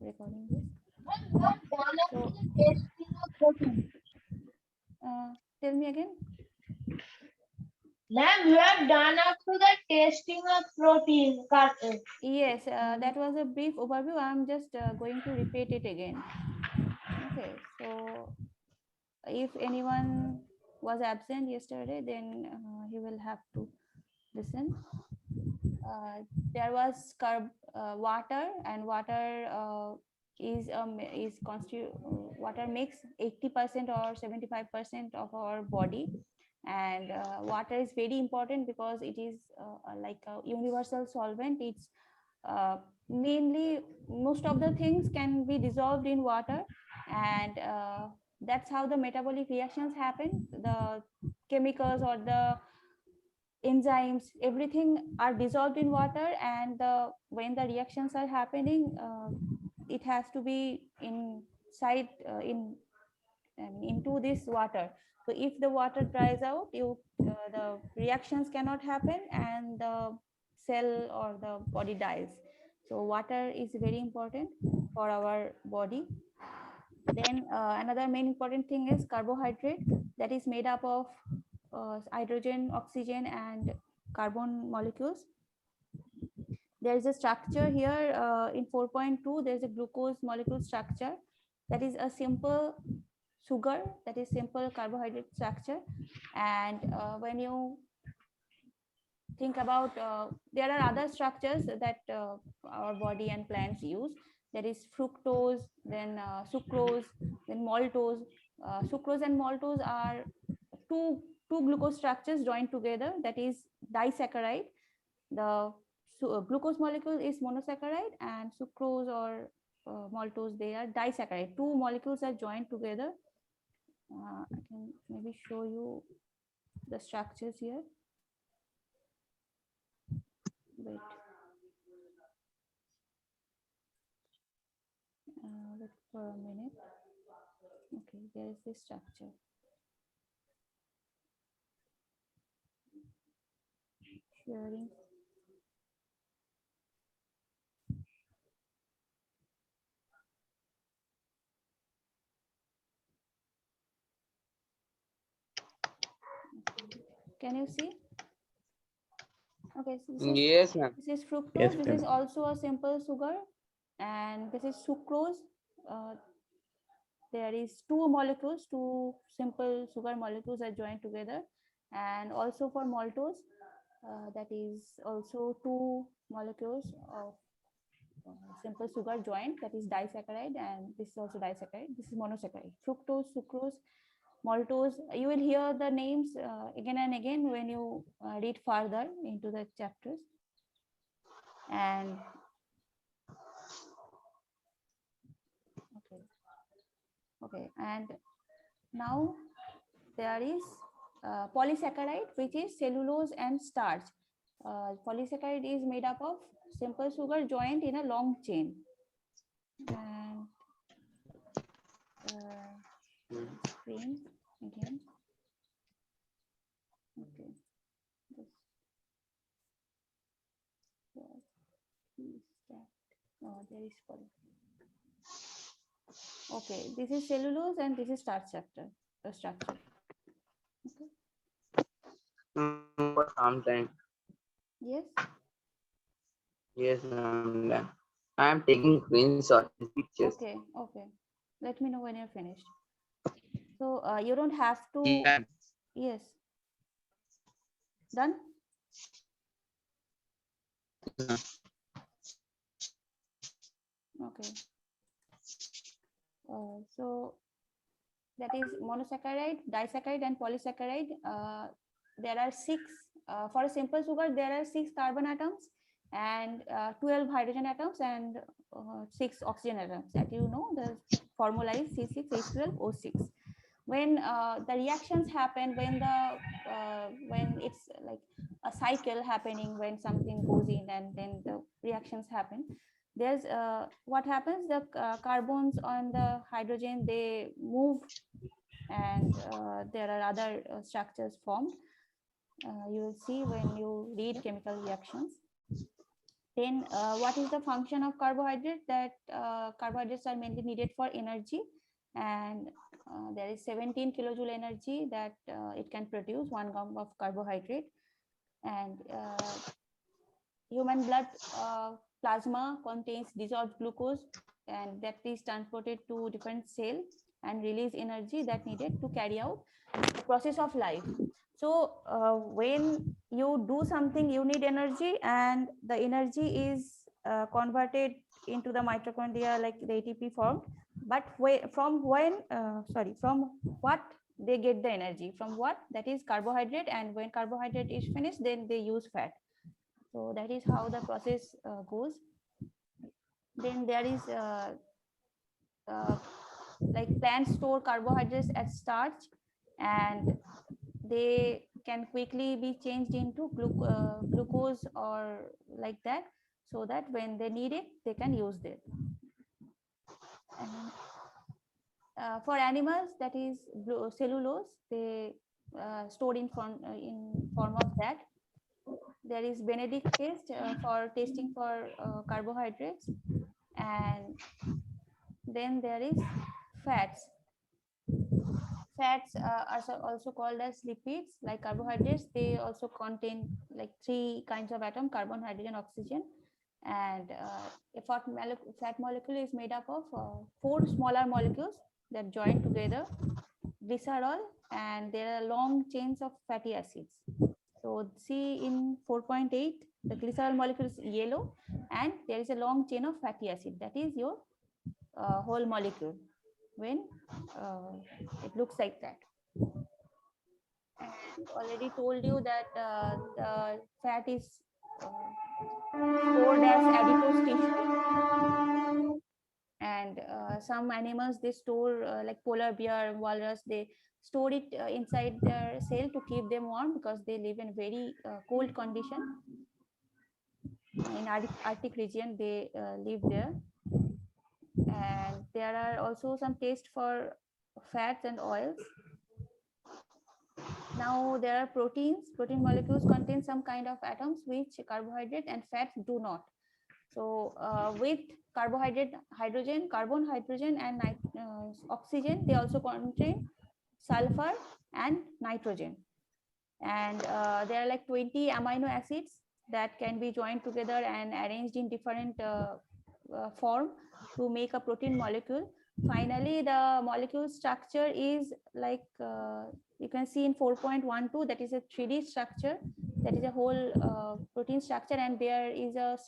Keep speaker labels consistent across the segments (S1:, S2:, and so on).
S1: recording this. So, tell me again.
S2: Ma'am, you have done up to the tasting of protein.
S1: Yes, that was a brief overview. I'm just going to repeat it again. Okay, so if anyone was absent yesterday, then he will have to listen. There was water, and water is constitute water makes 80% or 75% of our body, and water is very important because it is like a universal solvent. It's mainly most of the things can be dissolved in water, and that's how the metabolic reactions happen. The chemicals or the enzymes, everything are dissolved in water, and when the reactions are happening, it has to be inside into this water. So if the water dries out, the reactions cannot happen, and the cell or the body dies. So water is very important for our body. Then another main important thing is carbohydrate, that is made up of hydrogen, oxygen, and carbon molecules. There is a structure here in 4.2. There is a glucose molecule structure, that is a simple sugar, that is simple carbohydrate structure. And when you think about, there are other structures that our body and plants use. There is fructose, then sucrose, then maltose. Sucrose and maltose are two glucose structures joined together, that is disaccharide. The glucose molecule is monosaccharide, and sucrose or maltose, they are disaccharide. Two molecules are joined together. I can maybe show you the structures here. Wait. Wait for a minute. Okay, there is this structure. Sharing. Can you see? Okay, so
S3: Yes, ma'am.
S1: this is fructose.
S4: Yes,
S1: This
S4: ma'am.
S1: is also a simple sugar, and this is sucrose. Uh, there is two molecules, two simple sugar molecules are joined together. And also for maltose, that is also two molecules of simple sugar joined, that is disaccharide, and this is also disaccharide. This is monosaccharide. Fructose, sucrose, maltose, you will hear the names again and again when you read further into the chapters. And okay, and now there is polysaccharide, which is cellulose and starch. Polysaccharide is made up of simple sugar joined in a long chain. And screen again. Okay. Oh, there is poly. Okay, this is cellulose and this is starch structure. The structure. Okay.
S3: For some time.
S1: Yes.
S3: Yes, ma'am. I am taking screenshots and pictures.
S1: Okay. Okay. Let me know when you're finished. So you don't have to.
S3: Yeah.
S1: Yes. Done. Okay. So that is monosaccharide, disaccharide, and polysaccharide. There are six. For a simple sugar, there are 6 carbon atoms and 12 hydrogen atoms and 6 oxygen atoms. That you know, the formula is C6H12O6. When the reactions happen, when it's like a cycle happening, when something goes in and then the reactions happen, there's what happens, the carbons on the hydrogen, they move, and there are other structures formed. You will see when you read chemical reactions. Then what is the function of carbohydrate? That carbohydrates are mainly needed for energy, and there is 17 kilojoule energy that it can produce 1 gram of carbohydrate. And human blood plasma contains dissolved glucose, and that is transported to different cells and release energy that needed to carry out the process of life. So when you do something, you need energy, and the energy is converted into the mitochondria like the ATP formed. But from what they get the energy? From what? That is carbohydrate, and when carbohydrate is finished, then they use fat. So that is how the process goes. Then there is like plants store carbohydrates as starch, and they can quickly be changed into glucose or like that, so that when they need it, they can use it. And for animals, that is cellulose, they stored in form of that. There is Benedict test for testing for carbohydrates, and then there is fats. Fats are also called as lipids. Like carbohydrates, they also contain like 3 kinds of atom: carbon, hydrogen, oxygen. And a fat molecule is made up of 4 smaller molecules that join together, glycerol, and there are long chains of fatty acids. So see in 4.8, the glycerol molecule is yellow, and there is a long chain of fatty acid. That is your whole molecule when it looks like that. And already told you that the fat is stored as adipose tissue, and some animals, they store like polar bear, walrus, they store it inside their cell to keep them warm, because they live in very cold condition. In Arctic region, they live there. And there are also some tests for fats and oils. Now there are proteins. Protein molecules contain some kind of atoms which carbohydrate and fats do not. So with carbohydrate, hydrogen, carbon, hydrogen, and oxygen, they also contain sulfur and nitrogen. And there are like 20 amino acids that can be joined together and arranged in different form to make a protein molecule. Finally, the molecule structure is like you can see in 4.12, that is a 3D structure, that is a whole protein structure, and there is a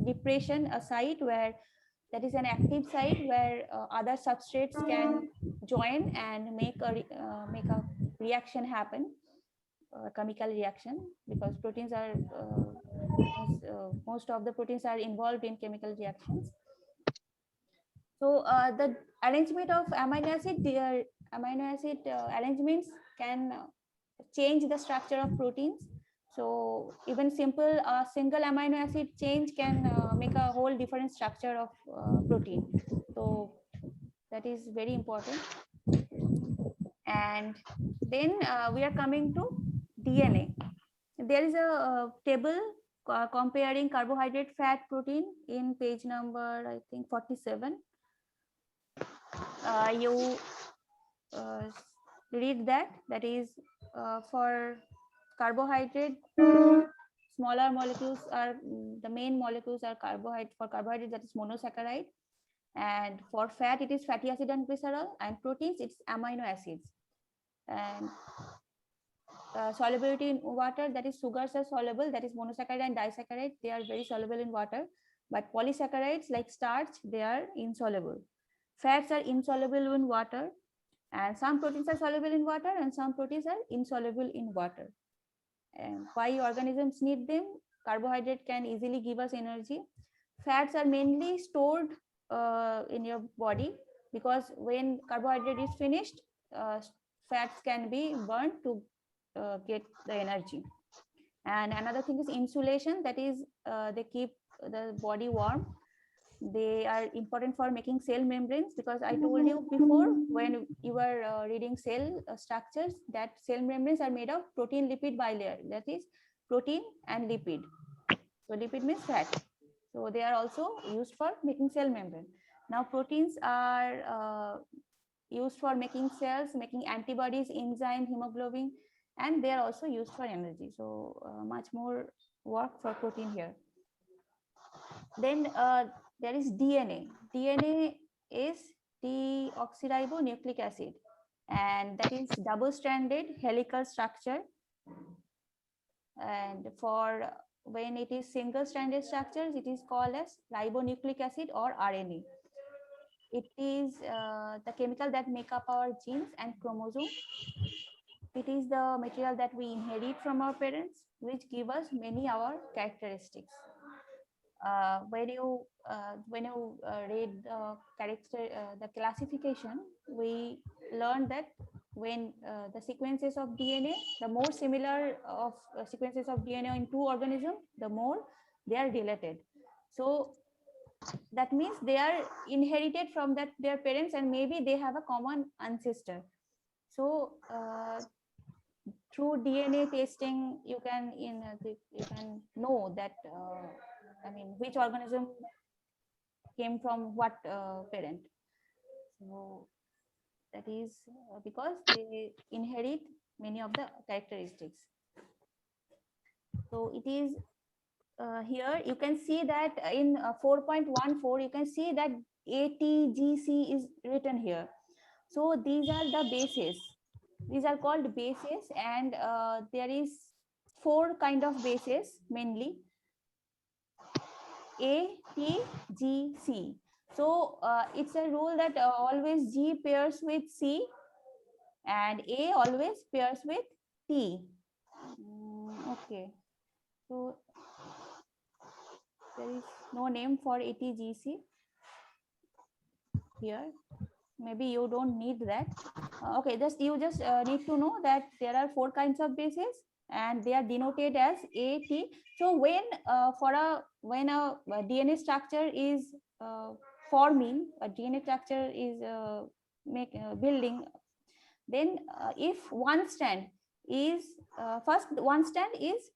S1: depression, a site where that is an active site where other substrates can join and make a reaction happen, chemical reaction, because proteins are most of the proteins are involved in chemical reactions. So the arrangement of amino acid, their amino acid arrangements can change the structure of proteins. So even simple single amino acid change can make a whole different structure of protein. So that is very important. And then we are coming to DNA. There is a table comparing carbohydrate, fat, protein in page number, I think, 47. You read that. That is for carbohydrate, smaller molecules are the main molecules are carbohydrate. For carbohydrate, that is monosaccharide, and for fat, it is fatty acid and glycerol, and proteins, it's amino acids. And solubility in water, that is sugars are soluble, that is monosaccharide and disaccharide, they are very soluble in water. But polysaccharides like starch, they are insoluble. Fats are insoluble in water, and some proteins are soluble in water, and some proteins are insoluble in water. And why organisms need them? Carbohydrate can easily give us energy. Fats are mainly stored in your body, because when carbohydrate is finished, fats can be burned to get the energy. And another thing is insulation, that is they keep the body warm. They are important for making cell membranes, because I told you before when you were reading cell structures, that cell membranes are made of protein lipid bilayer, that is protein and lipid. So lipid means fat. So they are also used for making cell membrane. Now proteins are used for making cells, making antibodies, enzyme, hemoglobin, and they are also used for energy. So much more work for protein here. Then there is DNA. DNA is deoxyribonucleic acid, and that is double-stranded helical structure. And for when it is single-stranded structures, it is called as ribonucleic acid or RNA. It is the chemical that make up our genes and chromosome. It is the material that we inherit from our parents, which give us many our characteristics. When you read the classification, we learned that when the sequences of DNA, the more similar of sequences of DNA in two organisms, the more they are related. So that means they are inherited from their parents, and maybe they have a common ancestor. So through DNA testing, you can know that I mean which organism came from what parent. So that is because they inherit many of the characteristics. So it is here you can see that in 4.14 you can see that ATGC is written here. So these are the bases. These are called bases, and there is 4 kind of bases mainly. A, T, G, C. So it's a rule that always G pairs with C and A always pairs with T. Okay. So there is no name for ATGC here. Maybe you don't need that. Okay, you just need to know that there are 4 kinds of bases and they are denoted as AT. So when when a DNA structure is forming, a DNA structure is building, then if one strand is first one strand is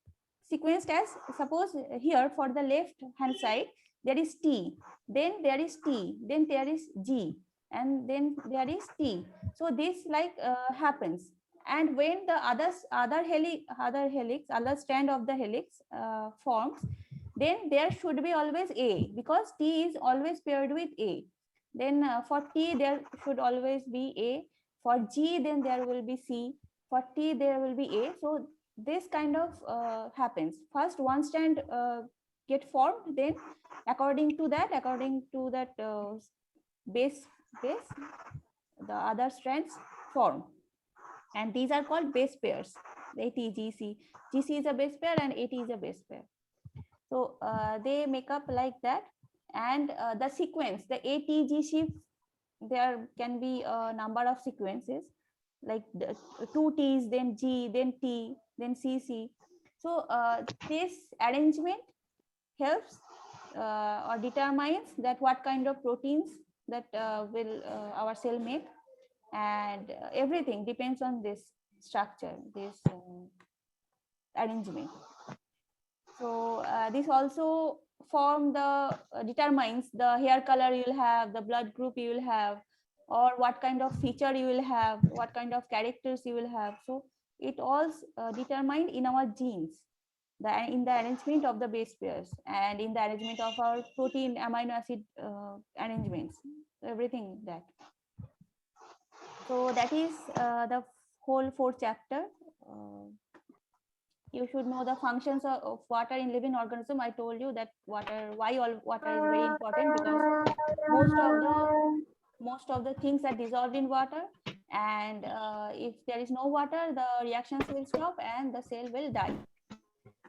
S1: sequenced as, suppose here for the left hand side there is T, then there is T, then there is G, and then there is T. So this like happens, and when the other strand of the helix forms, then there should be always A, because T is always paired with A. Then for T there should always be A. For G then there will be C. For T there will be A. So this kind of happens. First one strand get formed, then according to that base, the other strands form, and these are called base pairs. ATGC. GC is a base pair and AT is a base pair. So they make up like that, and the sequence, the ATGC, there can be a number of sequences, like the 2 T's, then G, then T, then CC. So this arrangement helps or determines that what kind of proteins that will our cell make, and everything depends on this structure, this arrangement. So this also determines the hair color you will have, the blood group you will have, or what kind of feature you will have, what kind of characters you will have. So it all determined in our genes, in the arrangement of the base pairs, and in the arrangement of our protein amino acid arrangements, everything that. So that is the whole 4th chapter. You should know the functions of water in living organism. I told you that water is very important, because most of the things are dissolved in water, and if there is no water, the reactions will stop and the cell will die.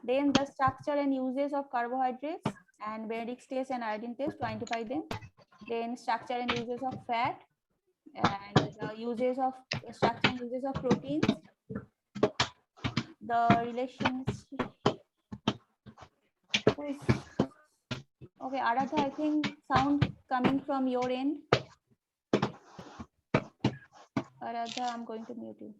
S1: Then the structure and uses of carbohydrates and Benedict's test and iodine test to identify them. Then structure and uses of fat, and the uses of structure and uses of proteins. The relations. Okay, Aradha, I think sound coming from your end. Aradha, I'm going to mute you.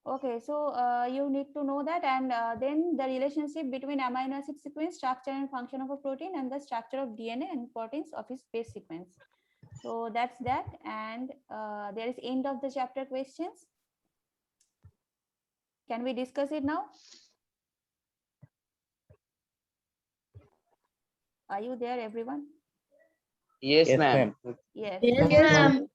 S1: Okay, so you need to know that, and then the relationship between amino acid sequence, structure and function of a protein, and the structure of DNA and importance of its base sequence. So that's that, and there is end of the chapter questions. Can we discuss it now? Are you there, everyone?
S3: Yes,
S4: Yes,
S3: ma'am.
S1: Yes.
S2: Yes,
S4: ma'am.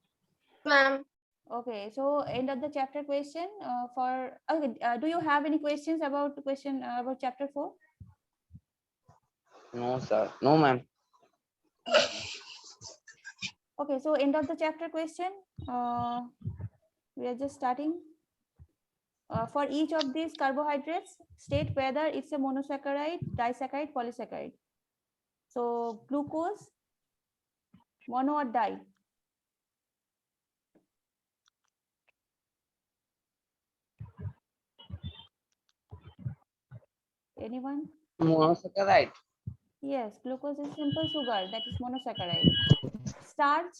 S2: ma'am.
S1: Okay, so end of the chapter question for okay. Do you have any questions about the question about chapter 4?
S3: No, sir. No, ma'am.
S1: Okay, so end of the chapter question. We are just starting. For each of these carbohydrates, state whether it's a monosaccharide, disaccharide, polysaccharide. So glucose, mono or di? Anyone?
S3: Monosaccharide.
S1: Yes, glucose is simple sugar, that is monosaccharide. Starch,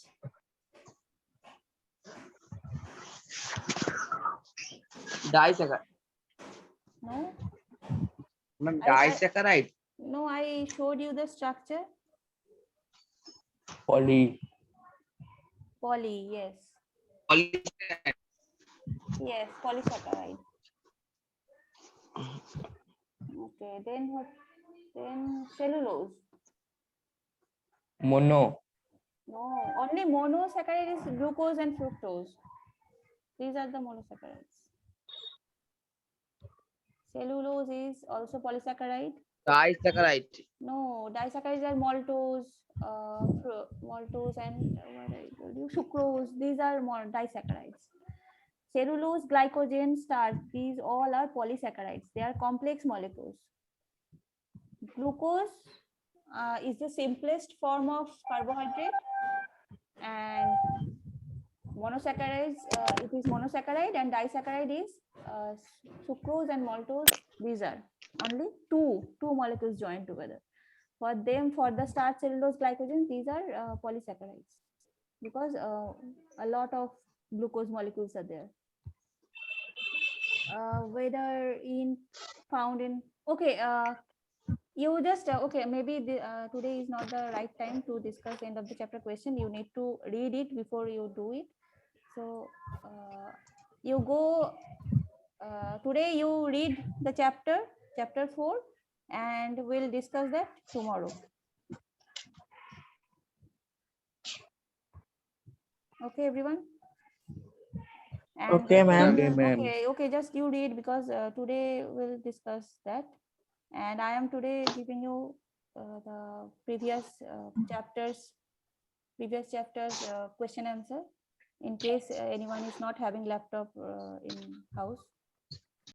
S3: Disaccharide.
S1: no.
S3: Ma'am,
S1: I-
S3: disaccharide.
S1: No, I showed you the structure.
S4: Poly.
S1: Poly, yes.
S3: Polysaccharide.
S1: Yes, polysaccharide. Okay, then what? Then cellulose.
S4: Mono.
S1: No, only monosaccharide is glucose and fructose. These are the monosaccharides. Cellulose is also polysaccharide.
S3: Disaccharide.
S1: No, disaccharides are maltose, maltose and what I told you, sucrose. These are more disaccharides. Cellulose, glycogen, starch. These all are polysaccharides. They are complex molecules. Glucose is the simplest form of carbohydrate, and monosaccharides, it is monosaccharide, and disaccharide is sucrose and maltose. These are only two molecules joined together. For them, for the starch, cellulose, glycogen, these are polysaccharides, because a lot of glucose molecules are there. Whether in found in, okay, you just okay, maybe today is not the right time to discuss end of the chapter question. You need to read it before you do it. So you go today, you read the chapter 4, and we'll discuss that tomorrow. Okay, everyone? And
S4: Okay, ma'am.
S1: today-
S4: Okay, ma'am.
S1: okay, just you read, because today we'll discuss that, and I am today giving you the previous chapters question answer, in case anyone is not having laptop in house.